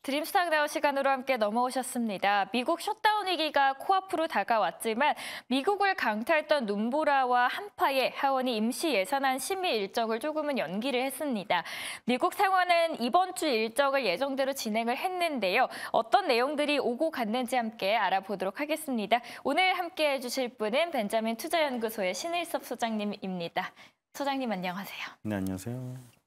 드림스타 나우 시간으로 함께 넘어오셨습니다. 미국 셧다운 위기가 코앞으로 다가왔지만 미국을 강타했던 눈보라와 한파에 하원이 임시 예산안 심의 일정을 조금은 연기를 했습니다. 미국 상원은 이번 주 일정을 예정대로 진행을 했는데요. 어떤 내용들이 오고 갔는지 함께 알아보도록 하겠습니다. 오늘 함께 해주실 분은 벤자민 투자연구소의 신일섭 소장님입니다. 소장님 안녕하세요. 네, 안녕하세요.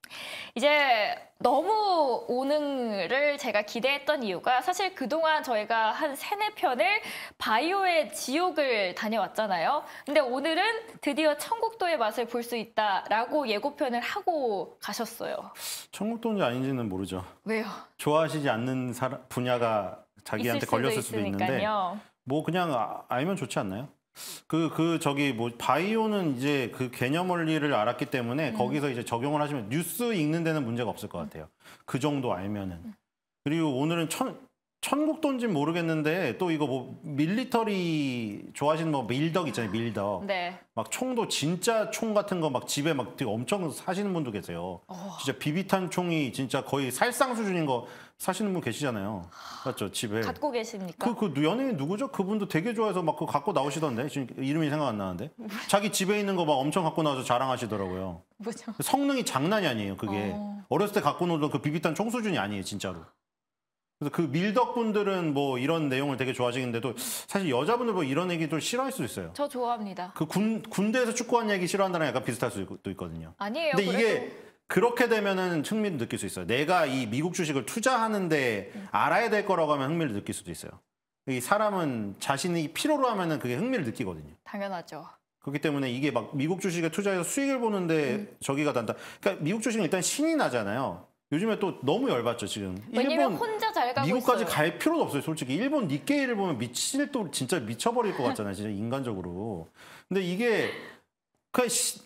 이제 너무 오늘을 제가 기대했던 이유가 사실 그동안 저희가 한 3-4편을 바이오의 지옥을 다녀왔잖아요. 근데 오늘은 드디어 천국도의 맛을 볼 수 있다라고 예고편을 하고 가셨어요. 천국도인지 아닌지는 모르죠. 왜요? 좋아하시지 않는 분야가 자기한테 걸렸을 수도 있는데 뭐 그냥 알면 좋지 않나요? 바이오는 이제 그 개념 원리를 알았기 때문에 거기서 이제 적용을 하시면 뉴스 읽는 데는 문제가 없을 것 같아요. 그 정도 알면은. 그리고 오늘은 천국도인지는 모르겠는데 또 이거 뭐 밀리터리 좋아하시는 뭐 밀덕 있잖아요. 밀덕. 네. 막 총도 진짜 총 같은 거 막 집에 막 되게 엄청 사시는 분도 계세요. 진짜 비비탄 총이 진짜 거의 살상 수준인 거 사시는 분 계시잖아요. 맞죠? 집에. 갖고 계십니까? 그 연예인 누구죠? 그분도 되게 좋아해서 막 그거 갖고 나오시던데. 지금 이름이 생각 안 나는데. 자기 집에 있는 거 막 엄청 갖고 나와서 자랑하시더라고요. 뭐죠? 성능이 장난이 아니에요, 그게. 어렸을 때 갖고 놀던 그 비비탄 총 수준이 아니에요, 진짜로. 그래서 그 밀덕분들은 뭐 이런 내용을 되게 좋아하시는데도 사실 여자분들 뭐 이런 얘기도 싫어할 수도 있어요. 저 좋아합니다. 그 군대에서 축구하는 얘기 싫어한다는 약간 비슷할 수도 있거든요. 아니에요. 근데 그래도... 이게 그렇게 되면은 흥미를 느낄 수 있어요. 내가 이 미국 주식을 투자하는데 알아야 될 거라고 하면 흥미를 느낄 수도 있어요. 이 사람은 자신이 필요로 하면은 그게 흥미를 느끼거든요. 당연하죠. 그렇기 때문에 이게 막 미국 주식에 투자해서 수익을 보는데 저기가 단다. 그러니까 미국 주식은 일단 신이 나잖아요. 요즘에 또 너무 열받죠, 지금. 왜냐면 혼자 잘 가고 미국까지 있어요. 갈 필요도 없어요, 솔직히. 일본 니케이를 보면 진짜 미쳐버릴 것 같잖아요, 진짜 인간적으로. 근데 이게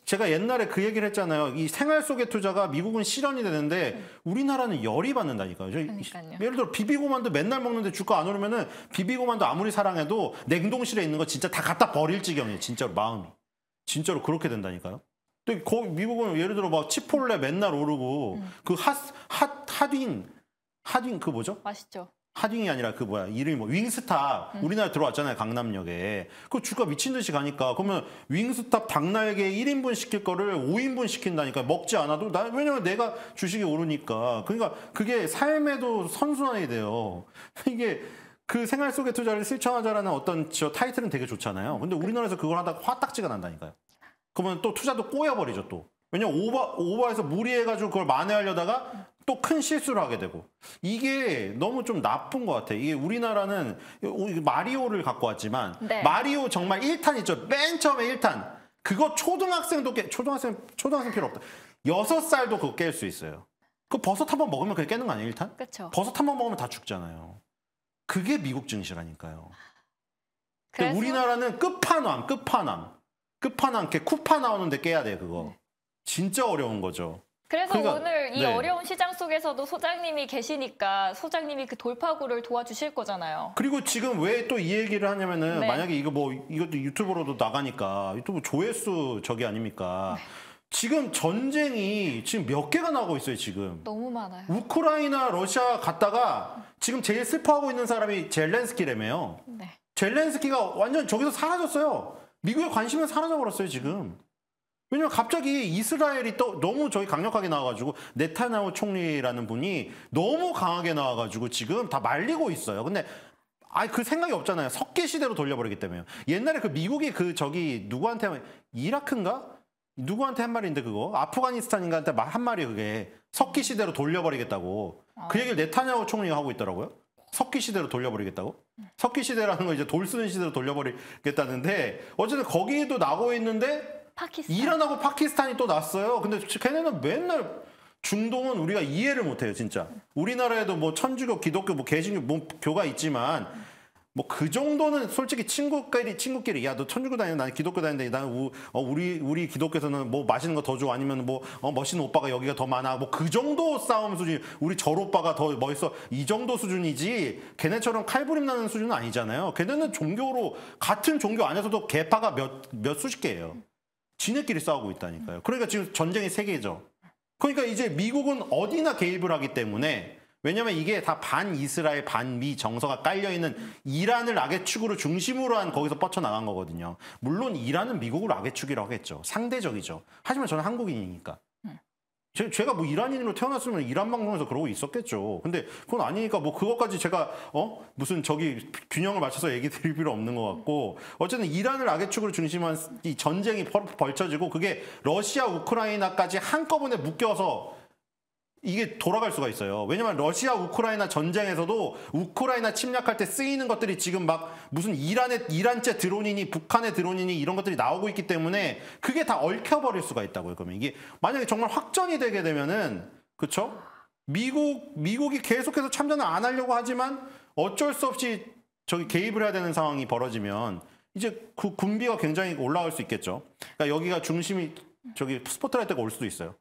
제가 옛날에 그 얘기를 했잖아요. 이 생활 속의 투자가 미국은 실현이 되는데 우리나라는 열이 받는다니까요. 그러니까요. 예를 들어 비비고만두 맨날 먹는데 주가 안 오르면은 비비고만두 아무리 사랑해도 냉동실에 있는 거 진짜 다 갖다 버릴 지경이에요. 진짜로 마음이. 진짜로 그렇게 된다니까요. 근데 미국은 예를 들어 막 치폴레 맨날 오르고 그 핫윙 그 뭐죠? 맛있죠. 핫윙이 아니라 그 뭐야 이름이 뭐 윙스탑 우리나라 들어왔잖아요. 강남역에. 그 주가 미친 듯이 가니까 그러면 윙스탑 닭날개 1인분 시킬 거를 5인분 시킨다니까. 먹지 않아도 왜냐면 내가 주식이 오르니까. 그러니까 그게 삶에도 선순환이 돼요. 이게 그 생활 속의 투자를 실천하자라는 어떤 저 타이틀은 되게 좋잖아요. 근데 우리나라에서 그걸 하다가 화딱지가 난다니까요. 그러면 또 투자도 꼬여버리죠, 또. 왜냐면 오버해서 무리해가지고 그걸 만회하려다가 또 큰 실수를 하게 되고. 이게 너무 좀 나쁜 것 같아요. 이게 우리나라는 마리오를 갖고 왔지만 네. 마리오 정말 1탄 있죠. 맨 처음에 1탄. 그거 초등학생 필요 없다. 6살도 그거 깰 수 있어요. 그 버섯 한 번 먹으면 그게 깨는 거 아니에요, 1탄? 그렇죠. 버섯 한 번 먹으면 다 죽잖아요. 그게 미국 증시라니까요. 그래서... 우리나라는 끝판왕. 걔 쿠파 나오는데 깨야 돼, 그거. 네. 진짜 어려운 거죠. 그래서 그러니까, 오늘 이 어려운 시장 속에서도 소장님이 계시니까 소장님이 그 돌파구를 도와주실 거잖아요. 그리고 지금 왜 또 이 얘기를 하냐면은 만약에 이것도 유튜브로도 나가니까 유튜브 조회수 저기 아닙니까? 지금 전쟁이 지금 몇 개가 나오고 있어요, 지금. 너무 많아요. 우크라이나, 러시아 갔다가 지금 제일 슬퍼하고 있는 사람이 젤렌스키라며요. 네. 젤렌스키가 완전 저기서 사라졌어요. 미국의 관심은 사라져버렸어요, 지금. 왜냐면 갑자기 이스라엘이 또 너무 저기 강력하게 나와가지고 네타냐후 총리라는 분이 너무 강하게 나와가지고 지금 다 말리고 있어요. 근데 그 생각이 없잖아요. 석기 시대로 돌려버리기 때문에요. 옛날에 그 미국이 누구한테 이라크인가? 누구한테 한 말인데 그거? 아프가니스탄인가한테 한 말이 그게 석기 시대로 돌려버리겠다고. 그 얘기를 네타냐후 총리가 하고 있더라고요. 석기 시대로 돌려버리겠다고? 석기 시대라는 거 이제 돌 쓰는 시대로 돌려버리겠다는데 어쨌든 거기에도 나고 있는데 이란하고 파키스탄이 또 났어요. 근데 걔네는 맨날 중동은 우리가 이해를 못해요, 진짜. 우리나라에도 뭐 천주교, 기독교, 뭐 개신교, 뭐 교가 있지만 뭐 그 정도는 솔직히 친구끼리 야, 너 천주교 다니는 나는 기독교 다니는데 나는 우리 기독교에서는 뭐 맛있는 거 더 줘 아니면 뭐 멋있는 오빠가 여기가 더 많아 뭐 그 정도 싸움 수준. 우리 절 오빠가 더 멋있어 이 정도 수준이지 걔네처럼 칼부림 나는 수준은 아니잖아요. 걔네는 종교로 같은 종교 안에서도 계파가 몇 수십 개예요. 지네끼리 싸우고 있다니까요. 그러니까 지금 전쟁이 세계죠. 그러니까 이제 미국은 어디나 개입을 하기 때문에 왜냐하면 이게 다 반이스라엘, 반미 정서가 깔려있는 이란을 악의 축으로 중심으로 한 거기서 뻗쳐나간 거거든요. 물론 이란은 미국을 악의 축이라고 하겠죠. 상대적이죠. 하지만 저는 한국인이니까. 제가 뭐 이란인으로 태어났으면 이란 방송에서 그러고 있었겠죠. 근데 그건 아니니까 뭐 그것까지 제가 무슨 저기 균형을 맞춰서 얘기 드릴 필요 없는 것 같고 어쨌든 이란을 악의 축으로 중심한 이 전쟁이 벌쳐지고 그게 러시아, 우크라이나까지 한꺼번에 묶여서 이게 돌아갈 수가 있어요. 왜냐면 러시아 우크라이나 전쟁에서도 우크라이나 침략할 때 쓰이는 것들이 지금 막 무슨 이란제 드론이니 북한의 드론이니 이런 것들이 나오고 있기 때문에 그게 다 얽혀버릴 수가 있다고요. 그러면 이게 만약에 정말 확전이 되게 되면은 그렇죠? 미국이 계속해서 참전을 안 하려고 하지만 어쩔 수 없이 저기 개입을 해야 되는 상황이 벌어지면 이제 그 군비가 굉장히 올라갈 수 있겠죠. 그러니까 여기가 중심이 저기 스포트라이트가 올 수도 있어요.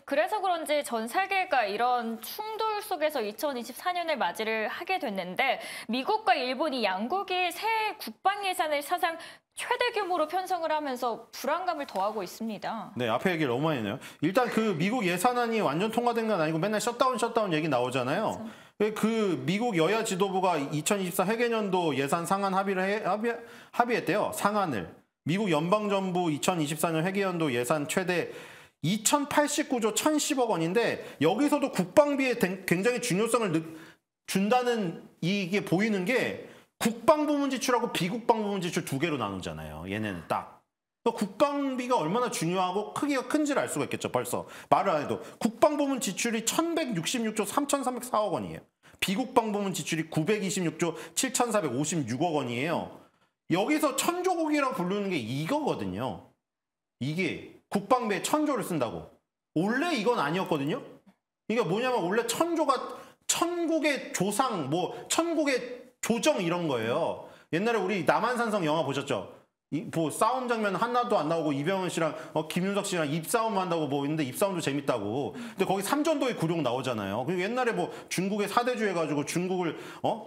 그래서 그런지 전 세계가 이런 충돌 속에서 2024년을 맞이를 하게 됐는데 미국과 일본이 양국이 새 국방 예산을 사상 최대 규모로 편성을 하면서 불안감을 더하고 있습니다. 네, 앞에 얘기를 너무 많이 했네요. 일단 그 미국 예산안이 완전 통과된 건 아니고 맨날 셧다운 얘기 나오잖아요. 그 미국 여야 지도부가 2024 회계년도 예산 상한 합의했대요. 상한을. 미국 연방정부 2024년 회계연도 예산 최대 2089조 1010억 원인데 여기서도 국방비에 굉장히 중요성을 준다는 이게 보이는 게 국방부문 지출하고 비국방부문 지출 두 개로 나누잖아요. 얘네는 딱. 그러니까 국방비가 얼마나 중요하고 크기가 큰지를 알 수가 있겠죠. 벌써 말을 안 해도 국방부문 지출이 1166조 3304억 원이에요. 비국방부문 지출이 926조 7456억 원이에요. 여기서 천조국이라고 부르는 게 이거거든요. 이게 국방비에 1000조를 쓴다고. 원래 이건 아니었거든요. 이게 뭐냐면 원래 1000조가 천국의 조상, 뭐 천국의 조정 이런 거예요. 옛날에 우리 남한산성 영화 보셨죠? 뭐 싸움 장면 하나도 안 나오고 이병헌 씨랑 김윤석 씨랑 입싸움 한다고 뭐 있는데 입싸움도 재밌다고. 근데 거기 삼전도의 굴욕 나오잖아요. 그리고 옛날에 뭐 중국의 사대주 해가지고 중국을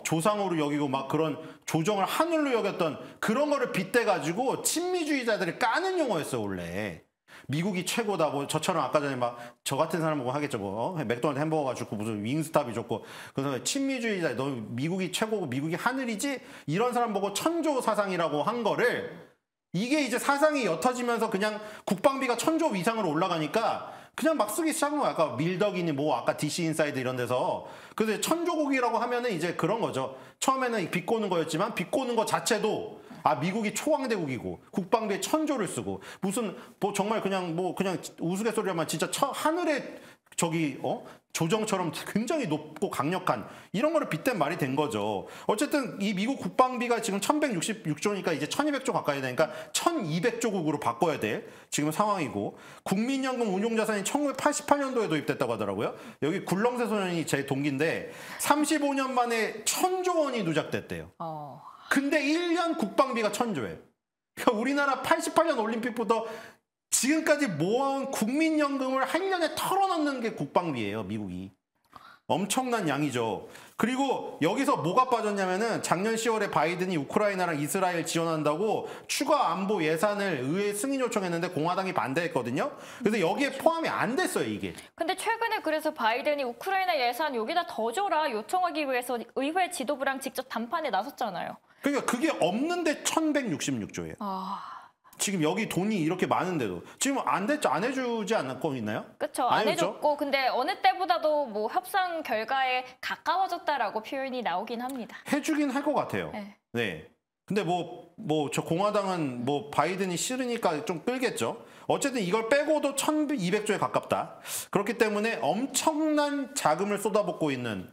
조상으로 여기고 막 그런 조정을 하늘로 여겼던 그런 거를 빗대가지고 친미주의자들이 까는 용어였어요 원래. 미국이 최고다. 뭐 저처럼 아까 전에 막 저 같은 사람 보고 하겠죠. 뭐 맥도날드 햄버거가 좋고 무슨 윙스탑이 좋고 그래서 친미주의자 너 미국이 최고고 미국이 하늘이지 이런 사람 보고 천조 사상이라고 한 거를 이게 이제 사상이 옅어지면서 그냥 국방비가 1000조 이상으로 올라가니까 그냥 막 쓰기 시작한 거야. 아까 밀덕이니 뭐 아까 DC 인사이드 이런 데서. 그래서 1000조국이라고 하면은 이제 그런 거죠. 처음에는 비꼬는 거였지만 비꼬는 거 자체도 미국이 초강대국이고 국방비에 1000조를 쓰고 무슨 뭐 정말 그냥 우스갯소리하면 진짜 하늘에 저기 조정처럼 굉장히 높고 강력한 이런 거를 빗댄 말이 된 거죠. 어쨌든 이 미국 국방비가 지금 1166조니까 이제 1200조 가까이 되니까 1200조국으로 바꿔야 될 지금 상황이고 국민연금 운용자산이 1988년도에 도입됐다고 하더라고요. 여기 굴렁쇠 소년이 제 동기인데 35년 만에 1000조 원이 누적됐대요. 근데 1년 국방비가 1000조예요. 그러니까 우리나라 88년 올림픽부터 지금까지 모아온 국민연금을 한 년에 털어넣는 게 국방비예요, 미국이. 엄청난 양이죠. 그리고 여기서 뭐가 빠졌냐면은 작년 10월에 바이든이 우크라이나랑 이스라엘 지원한다고 추가 안보 예산을 의회 승인 요청했는데 공화당이 반대했거든요. 그래서 여기에 포함이 안 됐어요, 이게. 근데 최근에 그래서 바이든이 우크라이나 예산 여기다 더 줘라 요청하기 위해서 의회 지도부랑 직접談판에 나섰잖아요. 그러니까 그게 없는데 1166조예요. 지금 여기 돈이 이렇게 많은데도 지금 안 해주지 않고 있나요? 그렇죠. 안 해줬고 근데 어느 때보다도 뭐 협상 결과에 가까워졌다라고 표현이 나오긴 합니다. 해주긴 할 것 같아요. 네. 네. 근데 저 공화당은 뭐 바이든이 싫으니까 좀 끌겠죠. 어쨌든 이걸 빼고도 1200조에 가깝다. 그렇기 때문에 엄청난 자금을 쏟아붓고 있는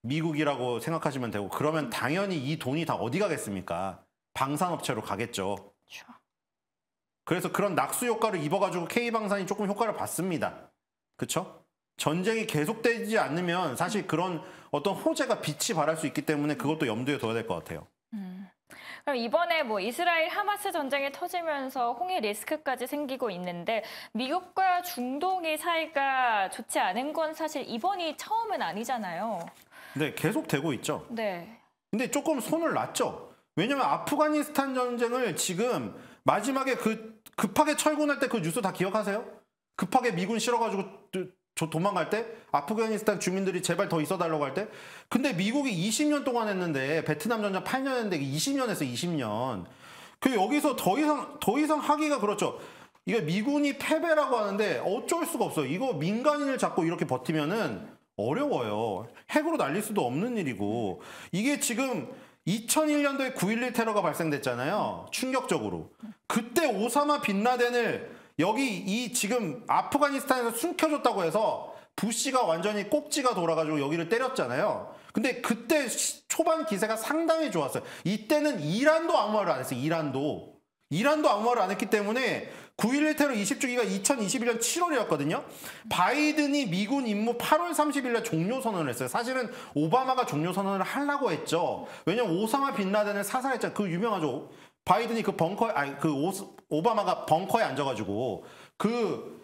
미국이라고 생각하시면 되고 그러면 당연히 이 돈이 다 어디 가겠습니까? 방산업체로 가겠죠. 그렇죠. 그래서 그런 낙수 효과를 입어가지고 K방산이 조금 효과를 받습니다. 그렇죠? 전쟁이 계속되지 않으면 사실 그런 어떤 호재가 빛이 발할 수 있기 때문에 그것도 염두에 둬야 될 것 같아요. 그럼 이번에 뭐 이스라엘 하마스 전쟁이 터지면서 홍해 리스크까지 생기고 있는데 미국과 중동의 사이가 좋지 않은 건 사실 이번이 처음은 아니잖아요. 네, 계속 되고 있죠. 네. 근데 조금 손을 놨죠. 왜냐면 아프가니스탄 전쟁을 지금 마지막에 급하게 철군할 때 그 뉴스 다 기억하세요? 급하게 미군 실어가지고 도망갈 때 아프가니스탄 주민들이 제발 더 있어달라고 할 때 근데 미국이 20년 동안 했는데 베트남 전쟁 8년 했는데 20년 했어 20년. 그 여기서 더 이상 하기가 그렇죠. 이거 미군이 패배라고 하는데 어쩔 수가 없어요. 이거 민간인을 잡고 이렇게 버티면은 어려워요. 핵으로 날릴 수도 없는 일이고 이게 지금 2001년도에 9.11 테러가 발생됐잖아요. 충격적으로. 그때 오사마 빈라덴을 여기 이 지금 아프가니스탄에서 숨겨줬다고 해서 부시가 완전히 꼭지가 돌아가지고 여기를 때렸잖아요. 근데 그때 초반 기세가 상당히 좋았어요. 이때는 이란도 아무 말을 안 했어요. 이란도 아무 말을 안 했기 때문에 9.11 테러 20주기가 2021년 7월이었거든요. 바이든이 미군 임무 8월 30일에 종료 선언을 했어요. 사실은 오바마가 종료 선언을 하려고 했죠. 왜냐면 오사마 빈라덴을 사살했잖아요. 그 유명하죠. 바이든이 그 벙커에 오바마가 벙커에 앉아가지고 그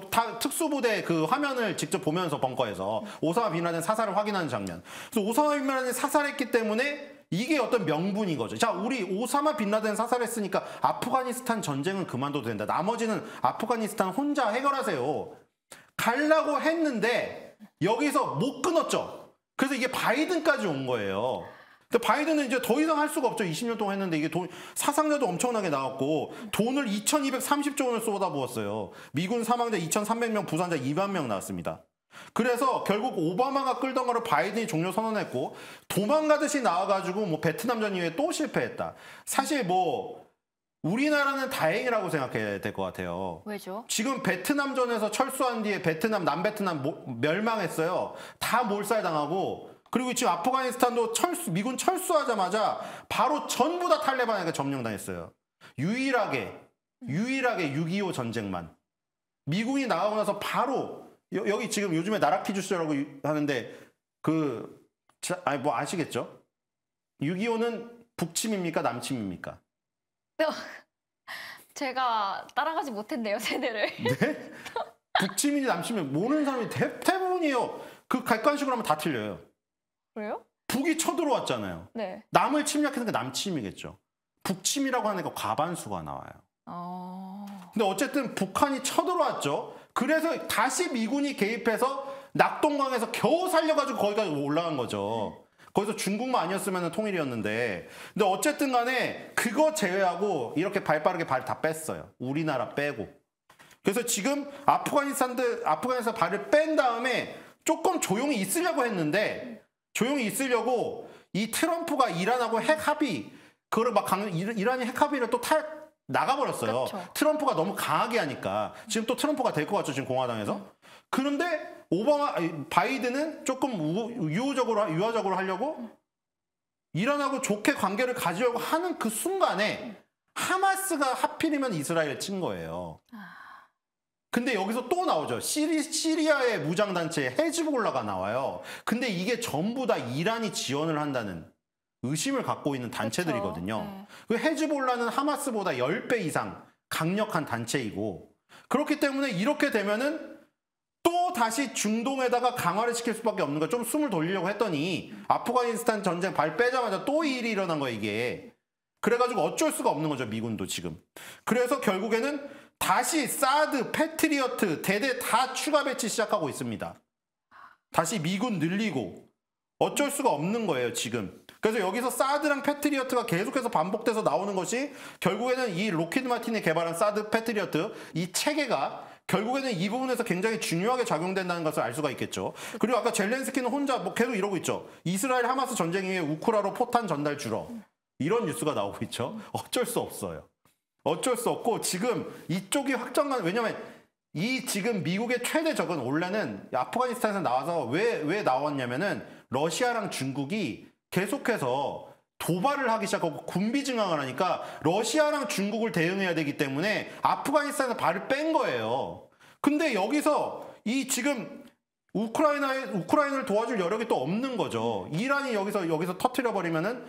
다 특수부대 그 화면을 직접 보면서 벙커에서 오사마 빈라덴 사살을 확인하는 장면. 그래서 오사마 빈라덴 사살했기 때문에 이게 어떤 명분인 거죠. 자, 우리 오사마 빈라덴 사살했으니까 아프가니스탄 전쟁은 그만둬도 된다. 나머지는 아프가니스탄 혼자 해결하세요. 가려고 했는데 여기서 못 끊었죠. 그래서 이게 바이든까지 온 거예요. 근데 바이든은 이제 더 이상 할 수가 없죠. 20년 동안 했는데 이게 사상자도 엄청나게 나왔고 돈을 2,230조 원을 쏟아부었어요. 미군 사망자 2,300명, 부상자 2만 명 나왔습니다. 그래서 결국 오바마가 끌던 거를 바이든이 종료 선언했고 도망가듯이 나와가지고 뭐 베트남전 이후에 또 실패했다. 사실 뭐 우리나라는 다행이라고 생각해야 될 것 같아요. 왜죠? 지금 베트남전에서 철수한 뒤에 남베트남 멸망했어요. 다 몰살당하고 그리고 지금 아프가니스탄도 미군 철수하자마자 바로 전부 다 탈레반에게 점령당했어요. 유일하게 6.25 전쟁만. 미군이 나가고 나서 바로 여기 지금 요즘에 나라퀴즈쇼라고 하는데 뭐 아시겠죠? 6.25는 북침입니까? 남침입니까? 제가 따라가지 못했네요, 세대를. 네? 북침인지 남침인지 모르는 사람이 대부분이에요. 그 객관식으로 하면 다 틀려요. 그래요? 북이 쳐들어왔잖아요. 네. 남을 침략했으니까 남침이겠죠. 북침이라고 하는 거 과반수가 나와요. 근데 어쨌든 북한이 쳐들어왔죠. 그래서 다시 미군이 개입해서 낙동강에서 겨우 살려가지고 거기까지 올라간 거죠. 거기서 중국만 아니었으면 통일이었는데. 근데 어쨌든 간에 그거 제외하고 이렇게 발빠르게 발 다 뺐어요. 우리나라 빼고. 그래서 지금 아프가니스탄 발을 뺀 다음에 조금 조용히 있으려고 했는데 이 트럼프가 이란하고 핵 합의 그거를 이란이 핵 합의를 또 나가버렸어요. 그쵸. 트럼프가 너무 강하게 하니까. 지금 또 트럼프가 될 것 같죠, 지금 공화당에서. 그런데 바이든은 조금 유화적으로 하려고 이란하고 좋게 관계를 가지려고 하는 그 순간에 하마스가 하필이면 이스라엘에 친 거예요. 근데 여기서 또 나오죠. 시리아의 무장단체 헤즈볼라가 나와요. 근데 이게 전부 다 이란이 지원을 한다는 의심을 갖고 있는 단체들이거든요. 네. 그 헤즈볼라는 하마스보다 10배 이상 강력한 단체이고 그렇기 때문에 이렇게 되면은 또 다시 중동에다가 강화를 시킬 수밖에 없는 거예요. 좀 숨을 돌리려고 했더니 아프가니스탄 전쟁 발 빼자마자 또 이 일이 일어난 거예요, 이게. 그래가지고 어쩔 수가 없는 거죠, 미군도 지금. 그래서 결국에는 다시 사드, 패트리어트, 대대 다 추가 배치 시작하고 있습니다. 다시 미군 늘리고 어쩔 수가 없는 거예요, 지금. 그래서 여기서 사드랑 패트리어트가 계속해서 반복돼서 나오는 것이 결국에는 이 로키드 마틴이 개발한 사드, 패트리어트 이 체계가 결국에는 이 부분에서 굉장히 중요하게 작용된다는 것을 알 수가 있겠죠. 그리고 아까 젤렌스키는 혼자 뭐 계속 이러고 있죠. 이스라엘 하마스 전쟁 이후에 우크라로 포탄 전달 줄어. 이런 뉴스가 나오고 있죠. 어쩔 수 없어요. 어쩔 수 없고 지금 이쪽이 왜냐면 이 지금 미국의 최대 적은 원래는 아프가니스탄에서 나와서 왜 나왔냐면은 러시아랑 중국이 계속해서 도발을 하기 시작하고 군비 증강을 하니까 러시아랑 중국을 대응해야 되기 때문에 아프가니스탄에서 발을 뺀 거예요. 근데 여기서 이 지금 우크라이나를 도와줄 여력이 또 없는 거죠. 이란이 여기서 터트려 버리면은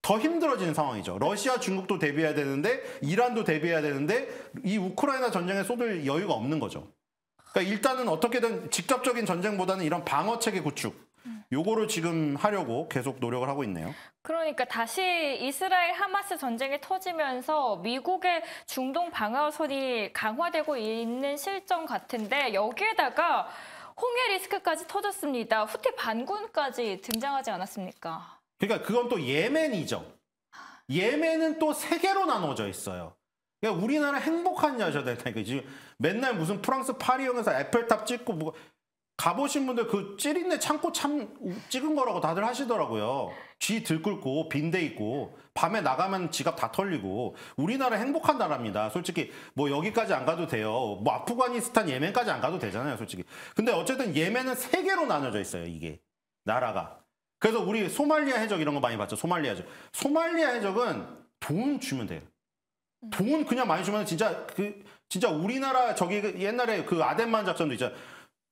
더 힘들어지는 상황이죠. 러시아, 중국도 대비해야 되는데 이란도 대비해야 되는데 이 우크라이나 전쟁에 쏟을 여유가 없는 거죠. 그러니까 일단은 어떻게든 직접적인 전쟁보다는 이런 방어 체계 구축 요거를 지금 하려고 계속 노력을 하고 있네요. 그러니까 다시 이스라엘 하마스 전쟁이 터지면서 미국의 중동 방어선이 강화되고 있는 실정 같은데 여기에다가 홍해 리스크까지 터졌습니다. 후티 반군까지 등장하지 않았습니까? 그러니까 그건 또 예멘이죠. 예멘은 또 세 개로 나눠져 있어요. 그러니까 우리나라 행복한 여자 된다니까. 지금 맨날 무슨 프랑스 파리역에서 에펠탑 찍고 뭐 가보신 분들 그 찌린내 참고 참 찍은 거라고 다들 하시더라고요. 쥐 들끓고 빈대 있고 밤에 나가면 지갑 다 털리고 우리나라 행복한 나라입니다. 솔직히 뭐 여기까지 안 가도 돼요. 뭐 아프가니스탄 예멘까지 안 가도 되잖아요. 솔직히. 근데 어쨌든 예멘은 세 개로 나눠져 있어요. 이게 나라가. 그래서 우리 소말리아 해적 이런 거 많이 봤죠. 소말리아 해적. 소말리아 해적은 돈 주면 돼요. 돈 그냥 많이 주면 진짜 우리나라 저기 옛날에 그 아덴만 작전도 있잖아요.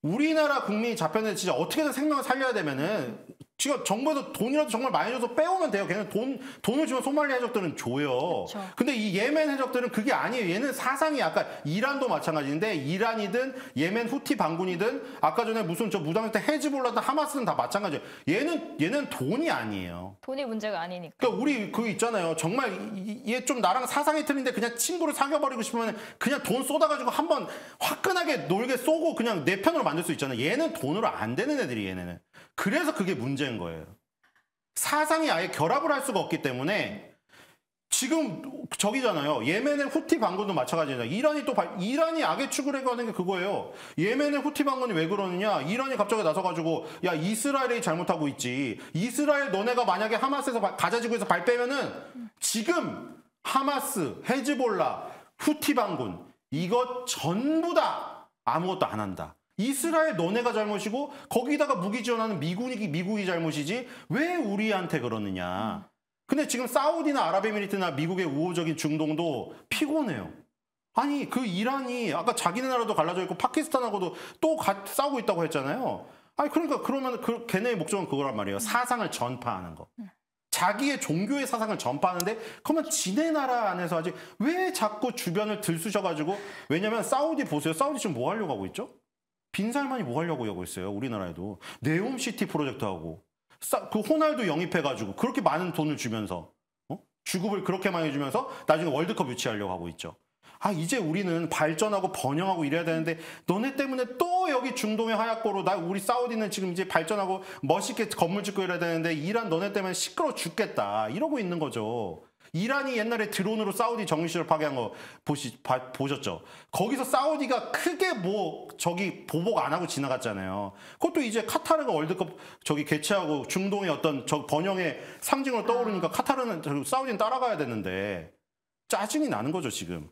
우리나라 국민이 잡혔는데 진짜 어떻게든 생명을 살려야 되면은 지금 정부에서 돈이라도 정말 많이 줘서 빼오면 돼요. 걔는 돈을 주면 소말리아 해적들은 줘요. 그쵸. 근데 이 예멘 해적들은 그게 아니에요. 얘는 사상이 아까 이란도 마찬가지인데 이란이든 예멘 후티 반군이든 아까 전에 무슨 저 무장했던 헤즈볼라든 하마스는 다 마찬가지예요. 얘는 돈이 아니에요. 돈이 문제가 아니니까. 그러니까 우리 그거 있잖아요. 정말 얘 좀 나랑 사상이 틀린데 그냥 친구를 사귀어버리고 싶으면 그냥 돈 쏟아가지고 한번 화끈하게 놀게 쏘고 그냥 내 편으로 만들 수 있잖아요. 얘는 돈으로 안 되는 애들이 얘네는. 그래서 그게 문제인 거예요. 사상이 아예 결합을 할 수가 없기 때문에 지금 저기잖아요. 예멘의 후티 반군도 마찬가지잖아요. 이란이 악의 축을 해가는 게 그거예요. 예멘의 후티 반군이 왜 그러느냐? 이란이 갑자기 나서가지고 야 이스라엘이 잘못하고 있지. 이스라엘 너네가 만약에 하마스에서 가자지구에서 발 빼면은 지금 하마스, 헤즈볼라, 후티 반군 이것 전부 다 아무것도 안 한다. 이스라엘 너네가 잘못이고 거기다가 무기 지원하는 미국이 잘못이지 왜 우리한테 그러느냐. 근데 지금 사우디나 아랍에미리트나 미국의 우호적인 중동도 피곤해요. 아니 그 이란이 아까 자기네 나라도 갈라져 있고 파키스탄하고도 또 싸우고 있다고 했잖아요. 아니 그러니까 그러면 걔네의 목적은 그거란 말이에요. 사상을 전파하는 거. 자기의 종교의 사상을 전파하는데 그러면 지네 나라 안에서 하지 왜 자꾸 주변을 들쑤셔가지고 왜냐면 사우디 보세요. 사우디 지금 뭐 하려고 하고 있죠? 빈살만이 뭐 하려고 하고 있어요. 우리나라에도 네옴시티 프로젝트하고 그 호날두 영입해가지고 그렇게 많은 돈을 주면서 주급을 그렇게 많이 주면서 나중에 월드컵 유치하려고 하고 있죠. 아 이제 우리는 발전하고 번영하고 이래야 되는데 너네 때문에 또 여기 중동의 하얗고로 우리 사우디는 지금 이제 발전하고 멋있게 건물 짓고 이래야 되는데 이란 너네 때문에 시끄러워 죽겠다 이러고 있는 거죠. 이란이 옛날에 드론으로 사우디 정유시를 파괴한 거 보셨죠? 거기서 사우디가 크게 저기 보복 안 하고 지나갔잖아요. 그것도 이제 카타르가 월드컵 저기 개최하고 중동의 어떤 저 번영의 상징으로 떠오르니까 카타르는 사우디는 따라가야 되는데 짜증이 나는 거죠 지금.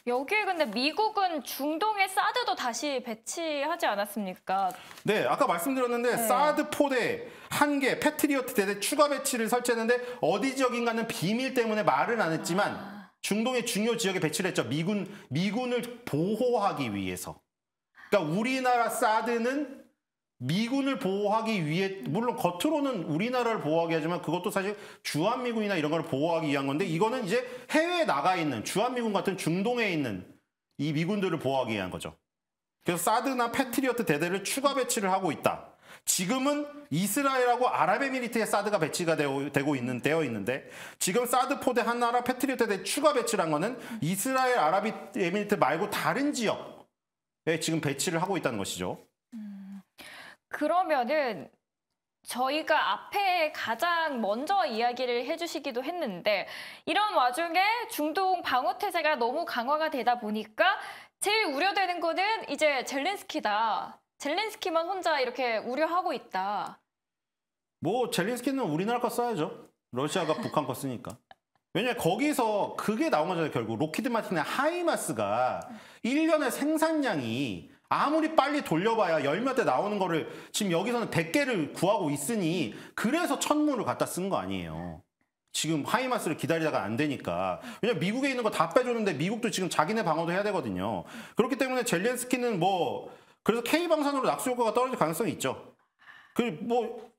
여기에 근데 미국은 중동에 사드도 다시 배치하지 않았습니까? 네, 아까 말씀드렸는데 사드 포대 1개, 패트리어트 대대 추가 배치를 설치했는데 어디 지역인가는 비밀 때문에 말을 안 했지만 중동의 중요 지역에 배치를 했죠. 미군을 보호하기 위해서. 그러니까 우리나라 사드는 미군을 보호하기 위해 물론 겉으로는 우리나라를 보호하게 하지만 그것도 사실 주한미군이나 이런 걸 보호하기 위한 건데 이거는 이제 해외에 나가 있는 주한미군 같은 중동에 있는 이 미군들을 보호하기 위한 거죠. 그래서 사드나 패트리어트 대대를 추가 배치를 하고 있다. 지금은 이스라엘하고 아랍에미리트에 사드가 배치가 되어 있는데 지금 사드 포대 하나라 패트리어트 대대 추가 배치를 한 거는 이스라엘 아랍에미리트 말고 다른 지역에 지금 배치를 하고 있다는 것이죠. 그러면은 저희가 앞에 가장 먼저 이야기를 해주시기도 했는데 이런 와중에 중동 방어태세가 너무 강화가 되다 보니까 제일 우려되는 거는 이제 젤렌스키다. 젤렌스키만 혼자 이렇게 우려하고 있다. 뭐 젤렌스키는 우리나라 거 써야죠. 러시아가 북한 거 쓰니까. 왜냐면 거기서 그게 나온 거잖아요. 결국 로키드 마틴의 하이마스가 1년의 생산량이 아무리 빨리 돌려봐야 열 몇 대 나오는 거를 지금 여기서는 100개를 구하고 있으니 그래서 천문을 갖다 쓴 거 아니에요. 지금 하이마스를 기다리다가 안 되니까. 왜냐면 미국에 있는 거 다 빼줬는데 미국도 지금 자기네 방어도 해야 되거든요. 그렇기 때문에 젤렌스키는 그래서 K방산으로 낙수 효과가 떨어질 가능성이 있죠.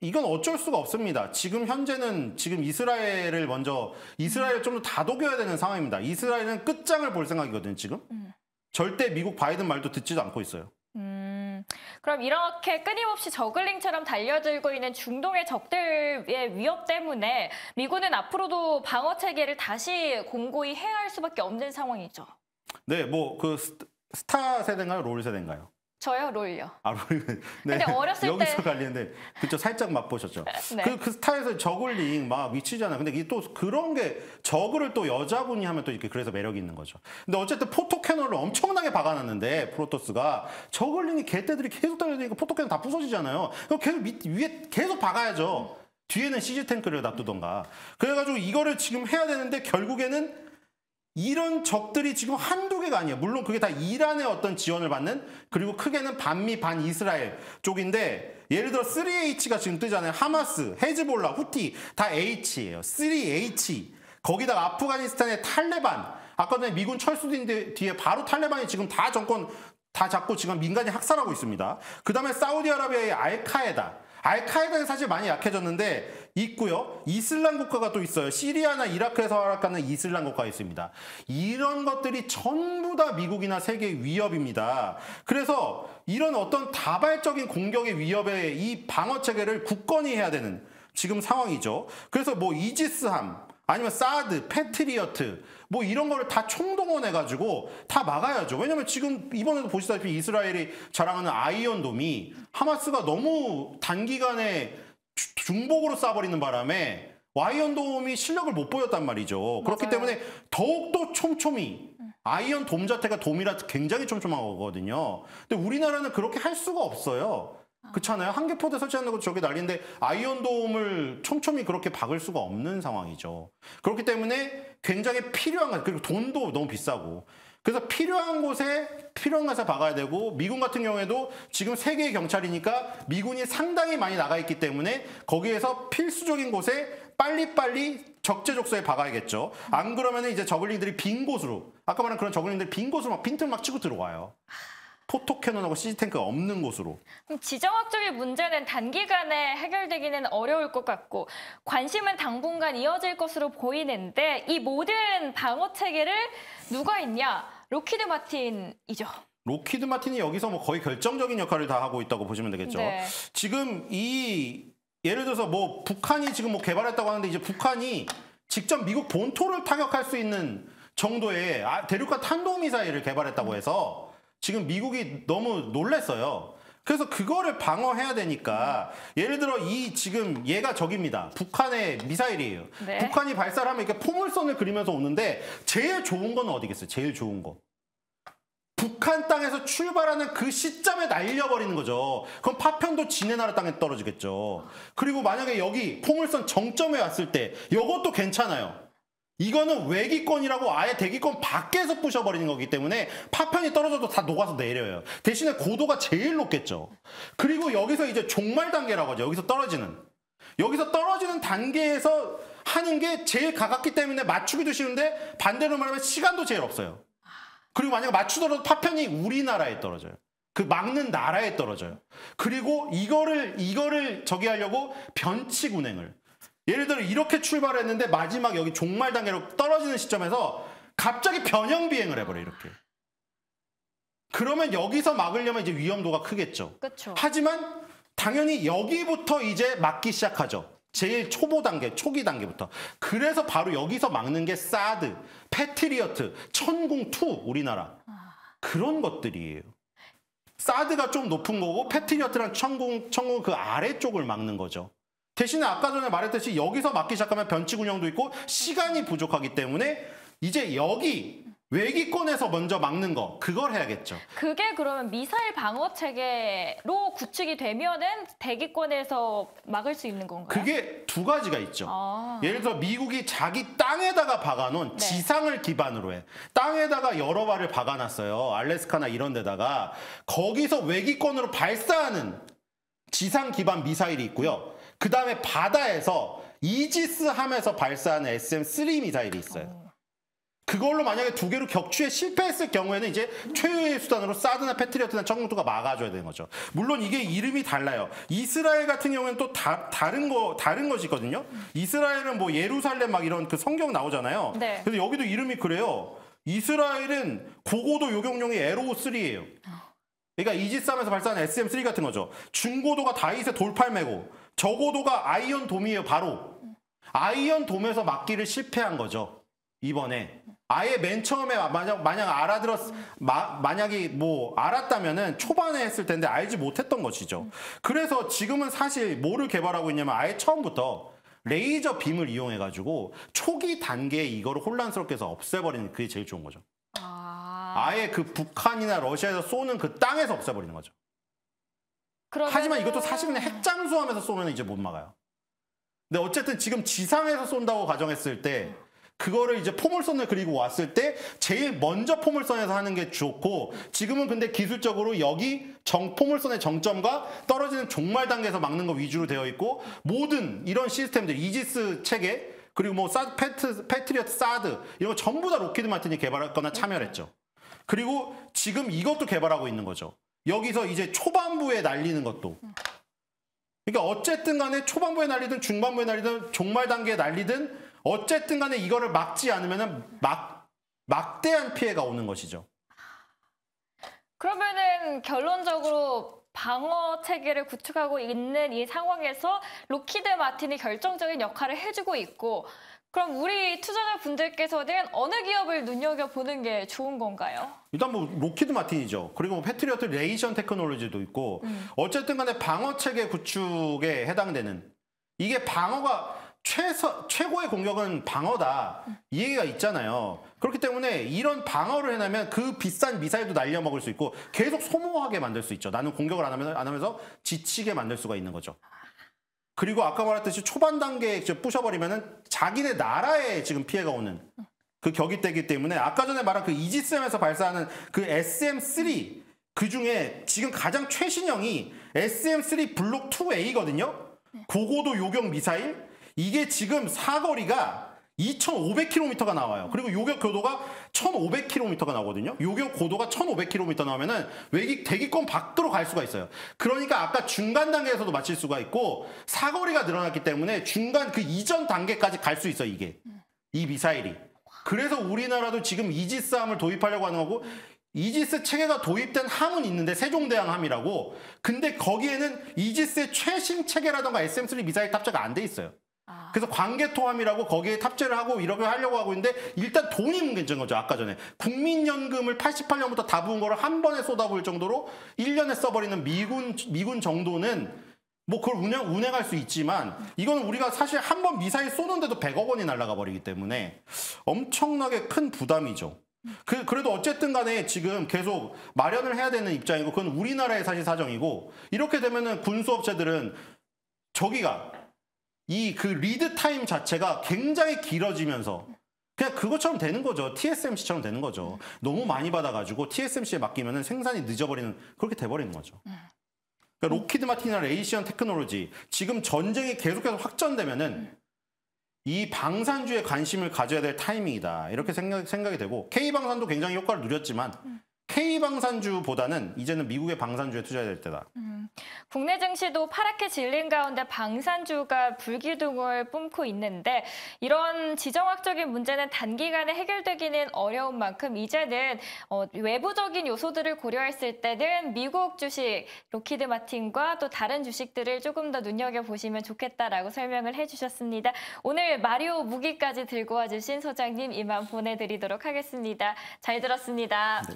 이건 어쩔 수가 없습니다. 지금 현재는 이스라엘을 좀 더 다독여야 되는 상황입니다. 이스라엘은 끝장을 볼 생각이거든요, 지금. 절대 미국 바이든 말도 듣지도 않고 있어요. 그럼 이렇게 끊임없이 저글링처럼 달려들고 있는 중동의 적들의 위협 때문에 미군은 앞으로도 방어 체계를 다시 공고히 해야 할 수밖에 없는 상황이죠. 네, 뭐 그 스타 세대인가요? 롤 세대인가요? 저요, 롤요. 아, 롤. 네. 근데 어렸을 여기서 때- 갈리는데 그쵸, 살짝 맛보셨죠. 네. 그 스타에서 저글링 막 미치잖아요. 근데 이게 또 그런 게 저글을 또 여자분이 하면 또 이렇게 그래서 매력이 있는 거죠. 근데 어쨌든 포토캐논을 엄청나게 박아놨는데 프로토스가 저글링이 개떼들이 계속 달려다니니까 포토캐논 다 부서지잖아요. 그럼 계속 위에 계속 박아야죠. 뒤에는 시즈 탱크를 놔두던가. 그래가지고 이거를 지금 해야 되는데 결국에는 이런 적들이 지금 한두 개가 아니에요. 물론 그게 다 이란의 어떤 지원을 받는, 그리고 크게는 반미 반 이스라엘 쪽인데, 예를 들어 3H가 지금 뜨잖아요. 하마스, 헤즈볼라, 후티 다 H예요. 3H. 거기다가 아프가니스탄의 탈레반. 아까 전에 미군 철수된 뒤에 바로 탈레반이 지금 다 정권 다 잡고 지금 민간인 학살하고 있습니다. 그 다음에 사우디아라비아의 알카에다. 알카에다는 사실 많이 약해졌는데 있고요. 이슬람 국가가 또 있어요. 시리아나 이라크에서 활약하는 이슬람 국가가 있습니다. 이런 것들이 전부 다 미국이나 세계의 위협입니다. 그래서 이런 어떤 다발적인 공격의 위협에 이 방어 체계를 굳건히 해야 되는 지금 상황이죠. 그래서 뭐 이지스함 아니면 사드, 패트리어트 뭐 이런 거를 다 총동원해가지고 다 막아야죠. 왜냐면 지금 이번에도 보시다시피 이스라엘이 자랑하는 아이언돔이 하마스가 너무 단기간에 중복으로 쏴버리는 바람에 아이언돔이 실력을 못 보였단 말이죠. 그렇기 맞아요. 때문에 더욱더 촘촘히 아이언돔 자체가 돔이라 굉장히 촘촘한 거거든요. 근데 우리나라는 그렇게 할 수가 없어요. 그렇잖아요. 한계포대 설치한다고 저게 난리인데 아이언돔을 촘촘히 그렇게 박을 수가 없는 상황이죠. 그렇기 때문에 굉장히 필요한 것, 그리고 돈도 너무 비싸고. 그래서 필요한 곳에 박아야 되고, 미군 같은 경우에도 지금 세계의 경찰이니까 미군이 상당히 많이 나가 있기 때문에 거기에서 필수적인 곳에 빨리빨리 적재적소에 박아야겠죠. 안 그러면 이제 저글링들이 빈 곳으로, 아까 말한 그런 저글링들이 빈 곳으로 막 빈틈 막 치고 들어와요. 포토캐논하고 시즈탱크가 없는 곳으로. 그럼 지정학적인 문제는 단기간에 해결되기는 어려울 것 같고 관심은 당분간 이어질 것으로 보이는데 이 모든 방어 체계를 누가 있냐? 로키드 마틴이죠. 로키드 마틴이 여기서 뭐 거의 결정적인 역할을 다 하고 있다고 보시면 되겠죠. 네. 지금 예를 들어서 뭐 북한이 지금 뭐 개발했다고 하는데 이제 북한이 직접 미국 본토를 타격할 수 있는 정도의 대륙간 탄도미사일을 개발했다고 해서 지금 미국이 너무 놀랐어요. 그래서 그거를 방어해야 되니까 예를 들어 지금 얘가 적입니다. 북한의 미사일이에요. 네. 북한이 발사를 하면 이렇게 포물선을 그리면서 오는데 제일 좋은 건 어디겠어요? 제일 좋은 거. 북한 땅에서 출발하는 그 시점에 날려버리는 거죠. 그럼 파편도 지네 나라 땅에 떨어지겠죠. 그리고 만약에 여기 포물선 정점에 왔을 때 이것도 괜찮아요. 이거는 외기권이라고 아예 대기권 밖에서 부셔버리는 거기 때문에 파편이 떨어져도 다 녹아서 내려요. 대신에 고도가 제일 높겠죠. 그리고 여기서 이제 종말 단계라고 하죠. 여기서 떨어지는 단계에서 하는 게 제일 가깝기 때문에 맞추기도 쉬운데 반대로 말하면 시간도 제일 없어요. 그리고 만약에 맞추더라도 파편이 우리나라에 떨어져요. 그 막는 나라에 떨어져요. 그리고 이거를 저기 하려고 변칙 운행을. 예를 들어 이렇게 출발했는데 마지막 여기 종말 단계로 떨어지는 시점에서 갑자기 변형 비행을 해버려 이렇게. 그러면 여기서 막으려면 이제 위험도가 크겠죠. 그렇죠. 하지만 당연히 여기부터 이제 막기 시작하죠. 제일 초기 단계부터. 그래서 바로 여기서 막는 게 사드, 패트리어트, 천궁2 우리나라. 그런 것들이에요. 사드가 좀 높은 거고 패트리어트랑 천궁 그 아래쪽을 막는 거죠. 대신에 아까 전에 말했듯이 여기서 막기 시작하면 변칙 운영도 있고 시간이 부족하기 때문에 이제 여기 외기권에서 먼저 막는 거 그걸 해야겠죠. 그게 그러면 미사일 방어 체계로 구축이 되면은 대기권에서 막을 수 있는 건가요? 그게 두 가지가 있죠. 예를 들어 미국이 자기 땅에다가 박아놓은 네. 지상을 기반으로 해. 땅에다가 여러 발을 박아놨어요. 알래스카나 이런 데다가. 거기서 외기권으로 발사하는 지상 기반 미사일이 있고요. 그 다음에 바다에서 이지스 함에서 발사하는 SM-3 미사일이 있어요. 그걸로 만약에 두 개로 격추에 실패했을 경우에는 이제 최후의 수단으로 사드나 패트리어트나 천궁2가 막아줘야 되는 거죠. 물론 이게 이름이 달라요. 이스라엘 같은 경우에는 또 다른 것이 있거든요. 이스라엘은 뭐 예루살렘 막 이런 그 성경 나오잖아요. 네. 그래서 여기도 이름이 그래요. 이스라엘은 고고도 요격용이 에로우 3예요. 그러니까 이지스함에서 발사하는 SM3 같은 거죠. 중고도가 다이세 돌팔매고 저고도가 아이언 돔이에요. 바로. 아이언 돔에서 막기를 실패한 거죠. 이번에. 아예 맨 처음에 만약에 뭐 알았다면은 초반에 했을 텐데 알지 못했던 것이죠. 그래서 지금은 사실 뭐를 개발하고 있냐면 아예 처음부터 레이저 빔을 이용해가지고 초기 단계에 이거를 혼란스럽게 해서 없애버리는 그게 제일 좋은 거죠. 아예 그 북한이나 러시아에서 쏘는 그 땅에서 없애버리는 거죠. 하지만 이것도 사실은 핵잠수함에서 쏘면 이제 못 막아요. 근데 어쨌든 지금 지상에서 쏜다고 가정했을 때 그거를 이제 포물선을 그리고 왔을 때 제일 먼저 포물선에서 하는 게 좋고 지금은 근데 기술적으로 여기 포물선의 정점과 떨어지는 종말 단계에서 막는 거 위주로 되어 있고 모든 이런 시스템들 이지스 체계 그리고 뭐 패트리어트 사드 이런 거 전부 다 로키드 마틴이 개발했거나 참여를 했죠. 그리고 지금 이것도 개발하고 있는 거죠. 여기서 이제 초반부에 날리는 것도. 그러니까 어쨌든 간에 초반부에 날리든 중반부에 날리든 종말 단계에 날리든 어쨌든 간에 이거를 막지 않으면은 막대한 피해가 오는 것이죠. 그러면은 결론적으로 방어 체계를 구축하고 있는 이 상황에서 로키드 마틴이 결정적인 역할을 해주고 있고 그럼 우리 투자자 분들께서는 어느 기업을 눈여겨보는 게 좋은 건가요? 일단 뭐 로키드 마틴이죠. 그리고 뭐 패트리어트 레이션 테크놀로지도 있고 어쨌든 간에 방어 체계 구축에 해당되는 이게 방어가 최고의 공격은 방어다. 이 얘기가 있잖아요. 그렇기 때문에 이런 방어를 해내면 그 비싼 미사일도 날려먹을 수 있고 계속 소모하게 만들 수 있죠. 나는 공격을 안 하면서 지치게 만들 수가 있는 거죠. 그리고 아까 말했듯이 초반 단계에 부셔버리면은 자기네 나라에 지금 피해가 오는 그 격이 되기 때문에 아까 전에 말한 그 이지스함에서 발사하는 그 SM3 그 중에 지금 가장 최신형이 SM3 블록 2A거든요. 고고도 요격 미사일. 이게 지금 사거리가 2,500km가 나와요. 그리고 요격 고도가 1,500km가 나오거든요. 요격 고도가 1,500km 나오면은 대기권 밖으로 갈 수가 있어요. 그러니까 아까 중간 단계에서도 맞출 수가 있고 사거리가 늘어났기 때문에 중간 그 이전 단계까지 갈 수 있어요. 이게. 이 미사일이. 그래서 우리나라도 지금 이지스함을 도입하려고 하는 거고 이지스 체계가 도입된 함은 있는데 세종대왕함이라고. 근데 거기에는 이지스의 최신 체계라던가 SM3 미사일 탑재가 안 돼 있어요. 그래서 광개토함이라고 거기에 탑재를 하고 이렇게 하려고 하고 있는데 일단 돈이 문제인 거죠. 아까 전에 국민연금을 88년부터 다 부은 거를 한 번에 쏟아부을 정도로 1년에 써버리는 미군 정도는 뭐 그걸 운행할 수 있지만 이거는 우리가 사실 한 번 미사일 쏘는데도 100억 원이 날아가 버리기 때문에 엄청나게 큰 부담이죠. 그래도 어쨌든 간에 지금 계속 마련을 해야 되는 입장이고 그건 우리나라의 사실 사정이고 이렇게 되면은 군수업체들은 저기가 그 리드 타임 자체가 굉장히 길어지면서 그냥 그것처럼 되는 거죠. TSMC처럼 되는 거죠. 너무 많이 받아가지고 TSMC에 맡기면 생산이 늦어버리는 그렇게 돼버리는 거죠. 그러니까 로키드 마틴이나 레이시언 테크놀로지 지금 전쟁이 계속해서 확전되면은 이 방산주에 관심을 가져야 될 타이밍이다. 이렇게 생각이 되고 K방산도 굉장히 효과를 누렸지만 K방산주보다는 이제는 미국의 방산주에 투자해야 될 때다. 국내 증시도 파랗게 질린 가운데 방산주가 불기둥을 뿜고 있는데 이런 지정학적인 문제는 단기간에 해결되기는 어려운 만큼 이제는 외부적인 요소들을 고려했을 때는 미국 주식, 로키드 마틴과 또 다른 주식들을 조금 더 눈여겨보시면 좋겠다라고 설명을 해주셨습니다. 오늘 마리오 무기까지 들고 와주신 소장님 이만 보내드리도록 하겠습니다. 잘 들었습니다. 네.